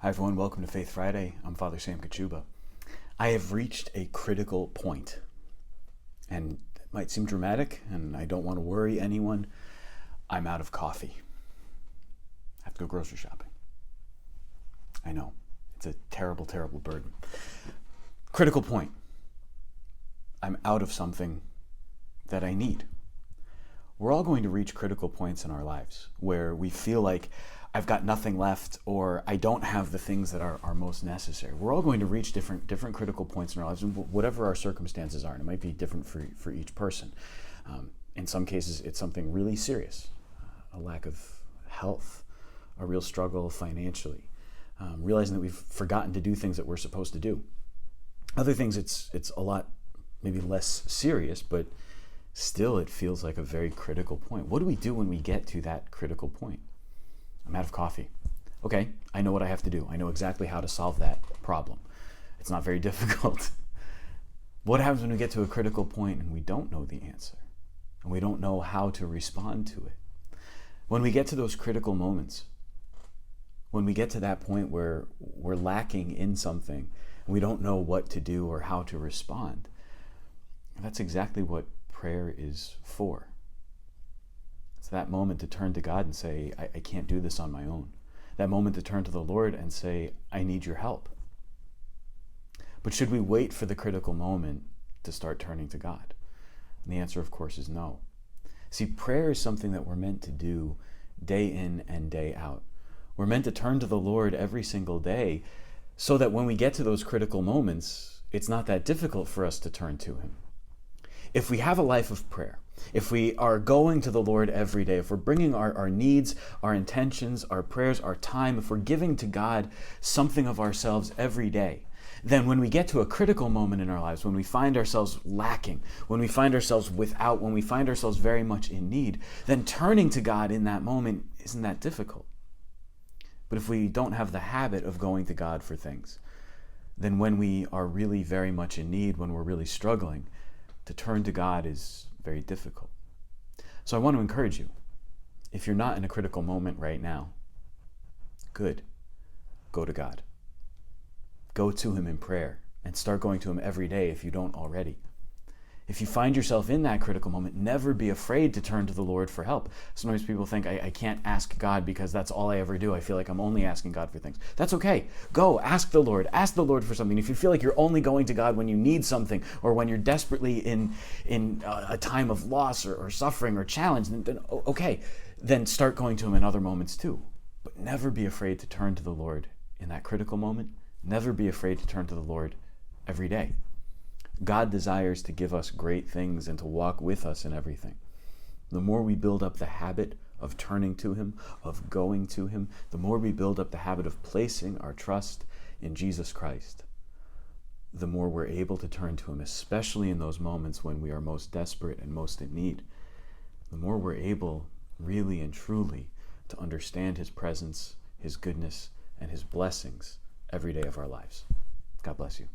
Hi everyone, welcome to Faith Friday. I'm Father Sam Kachuba. I have reached a critical point, and it might seem dramatic, and I don't want to worry anyone. I'm out of coffee. I have to go grocery shopping. I know, it's a terrible, terrible burden. Critical point. I'm out of something that I need. We're all going to reach critical points in our lives where we feel like I've got nothing left, or I don't have the things that are most necessary. We're all going to reach different critical points in our lives, and whatever our circumstances are, and it might be different for each person. In some cases, it's something really serious, a lack of health, a real struggle financially, realizing that we've forgotten to do things that we're supposed to do. Other things, it's a lot maybe less serious, but still it feels like a very critical point. What do we do when we get to that critical point? I'm out of coffee. Okay, I know what I have to do. I know exactly how to solve that problem. It's not very difficult. What happens when we get to a critical point and we don't know the answer, and we don't know how to respond to it? When we get to those critical moments, when we get to that point where we're lacking in something, and we don't know what to do or how to respond, that's exactly what prayer is for. It's that moment to turn to God and say, I can't do this on my own. That moment to turn to the Lord and say, I need your help. But should we wait for the critical moment to start turning to God? And the answer, of course, is no. See, prayer is something that we're meant to do day in and day out. We're meant to turn to the Lord every single day so that when we get to those critical moments, it's not that difficult for us to turn to Him. If we have a life of prayer, if we are going to the Lord every day, if we're bringing our needs, our intentions, our prayers, our time, if we're giving to God something of ourselves every day, then when we get to a critical moment in our lives, when we find ourselves lacking, when we find ourselves without, when we find ourselves very much in need, then turning to God in that moment isn't that difficult. But if we don't have the habit of going to God for things, then when we are really very much in need, when we're really struggling, to turn to God is very difficult. So I want to encourage you, if you're not in a critical moment right now, good, go to God. Go to Him in prayer and start going to Him every day if you don't already. If you find yourself in that critical moment, never be afraid to turn to the Lord for help. Sometimes people think, I can't ask God because that's all I ever do. I feel like I'm only asking God for things. That's okay. Go, ask the Lord. Ask the Lord for something. If you feel like you're only going to God when you need something, or when you're desperately in a time of loss or suffering or challenge, then okay, then start going to Him in other moments too. But never be afraid to turn to the Lord in that critical moment. Never be afraid to turn to the Lord every day. God desires to give us great things and to walk with us in everything. The more we build up the habit of turning to Him, of going to Him, the more we build up the habit of placing our trust in Jesus Christ, the more we're able to turn to Him, especially in those moments when we are most desperate and most in need. The more we're able, really and truly, to understand His presence, His goodness, and His blessings every day of our lives. God bless you.